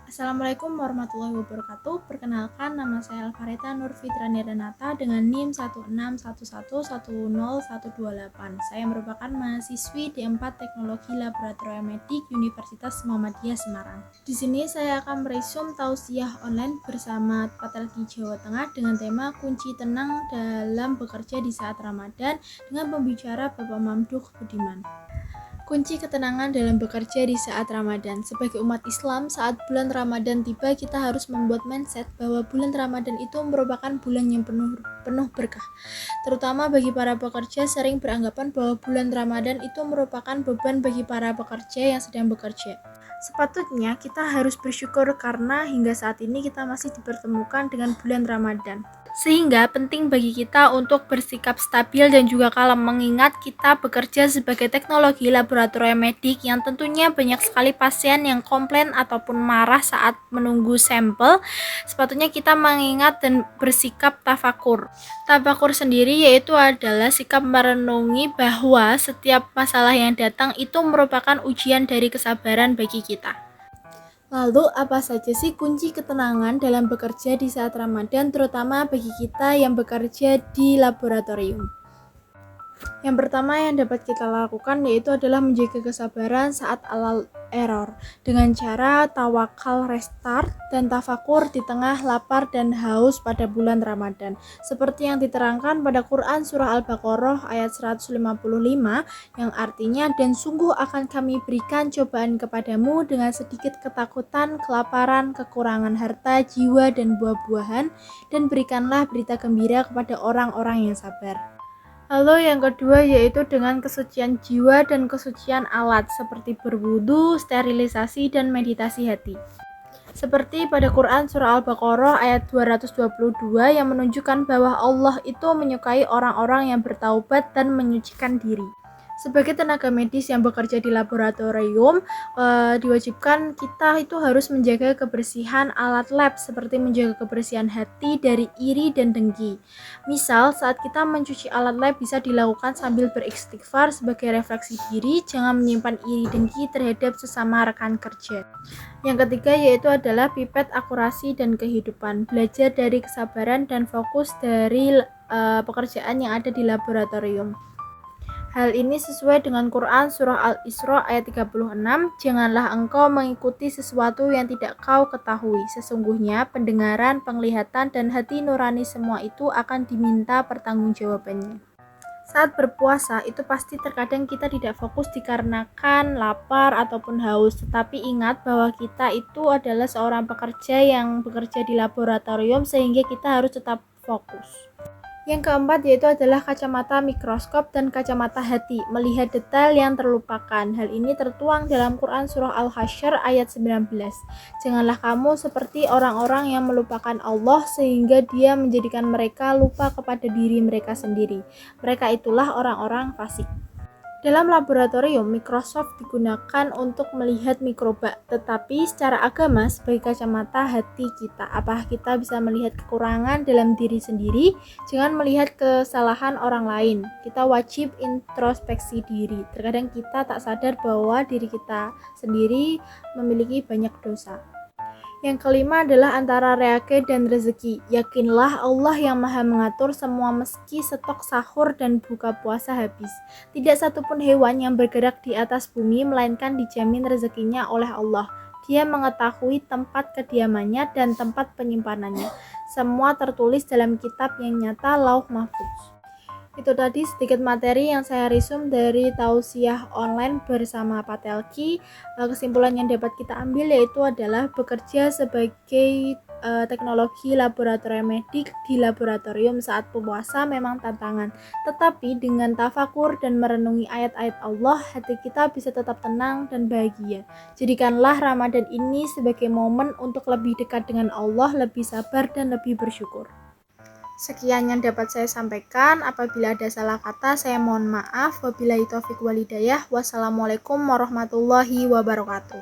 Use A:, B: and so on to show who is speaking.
A: Assalamualaikum warahmatullahi wabarakatuh. Perkenalkan, nama saya Alfareta Nurfitrani Renata dengan NIM 16111101128. Saya merupakan mahasiswi D4 Teknologi Laboratorium Medik Universitas Muhammadiyah Semarang. Di sini saya akan meresum tausiah online bersama Patelki Jawa Tengah dengan tema kunci tenang dalam bekerja di saat Ramadan dengan pembicara Bapak Mamduh Budiman. Kunci ketenangan dalam bekerja di saat Ramadan. Sebagai umat Islam, saat bulan Ramadan tiba, kita harus membuat mindset bahwa bulan Ramadan itu merupakan bulan yang penuh berkah. Terutama bagi para pekerja sering beranggapan bahwa bulan Ramadan itu merupakan beban bagi para pekerja yang sedang bekerja. Sepatutnya kita harus bersyukur karena hingga saat ini kita masih dipertemukan dengan bulan Ramadan. Sehingga penting bagi kita untuk bersikap stabil dan juga kalem mengingat kita bekerja sebagai teknologi laboratorium medik yang tentunya banyak sekali pasien yang komplain ataupun marah saat menunggu sampel. Sepatutnya kita mengingat dan bersikap tafakur. Tafakur sendiri yaitu adalah sikap merenungi bahwa setiap masalah yang datang itu merupakan ujian dari kesabaran bagi kita. Lalu apa saja sih kunci ketenangan dalam bekerja di saat Ramadan terutama bagi kita yang bekerja di laboratorium? Yang pertama yang dapat kita lakukan yaitu adalah menjaga kesabaran saat alal error dengan cara tawakal restart dan tafakur di tengah lapar dan haus pada bulan Ramadan. Seperti yang diterangkan pada Quran Surah Al-Baqarah ayat 155 yang artinya dan sungguh akan kami berikan cobaan kepadamu dengan sedikit ketakutan, kelaparan, kekurangan harta, jiwa dan buah-buahan dan berikanlah berita gembira kepada orang-orang yang sabar. Lalu yang kedua yaitu dengan kesucian jiwa dan kesucian alat seperti berwudu, sterilisasi, dan meditasi hati. Seperti pada Quran Surah Al-Baqarah ayat 222 yang menunjukkan bahwa Allah itu menyukai orang-orang yang bertaubat dan menyucikan diri. Sebagai tenaga medis yang bekerja di laboratorium, diwajibkan kita itu harus menjaga kebersihan alat lab seperti menjaga kebersihan hati dari iri dan dengki. Misal, saat kita mencuci alat lab bisa dilakukan sambil beristighfar sebagai refleksi diri, jangan menyimpan iri dengki terhadap sesama rekan kerja. Yang ketiga yaitu adalah pipet akurasi dan kehidupan, belajar dari kesabaran dan fokus dari pekerjaan yang ada di laboratorium. Hal ini sesuai dengan Quran Surah Al-Isra ayat 36, janganlah engkau mengikuti sesuatu yang tidak kau ketahui. Sesungguhnya pendengaran, penglihatan, dan hati nurani semua itu akan diminta pertanggungjawabannya. Saat berpuasa itu pasti terkadang kita tidak fokus dikarenakan lapar ataupun haus. Tetapi ingat bahwa kita itu adalah seorang pekerja yang bekerja di laboratorium sehingga kita harus tetap fokus. Yang keempat yaitu adalah kacamata mikroskop dan kacamata hati, melihat detail yang terlupakan. Hal ini tertuang dalam Quran Surah Al-Hasyr ayat 19. Janganlah kamu seperti orang-orang yang melupakan Allah sehingga dia menjadikan mereka lupa kepada diri mereka sendiri. Mereka itulah orang-orang fasik. Dalam laboratorium, Microsoft digunakan untuk melihat mikroba, tetapi secara agama sebagai kacamata hati kita. Apakah kita bisa melihat kekurangan dalam diri sendiri? Jangan melihat kesalahan orang lain. Kita wajib introspeksi diri. Terkadang kita tak sadar bahwa diri kita sendiri memiliki banyak dosa. Yang kelima adalah antara reagen dan rezeki. Yakinlah Allah yang maha mengatur semua meski stok sahur dan buka puasa habis. Tidak satupun hewan yang bergerak di atas bumi melainkan dijamin rezekinya oleh Allah. Dia mengetahui tempat kediamannya dan tempat penyimpanannya. Semua tertulis dalam kitab yang nyata Lauh Mahfuz. Itu tadi sedikit materi yang saya resum dari tausiah online bersama Patelki. Kesimpulan yang dapat kita ambil yaitu adalah bekerja sebagai teknologi laboratorium medik di laboratorium saat puasa memang tantangan. Tetapi dengan tafakur dan merenungi ayat-ayat Allah, hati kita bisa tetap tenang dan bahagia. Jadikanlah Ramadan ini sebagai momen untuk lebih dekat dengan Allah, lebih sabar dan lebih bersyukur. Sekian yang dapat saya sampaikan. Apabila ada salah kata, saya mohon maaf. Wabillahi taufik wal hidayah. Wassalamualaikum warahmatullahi wabarakatuh.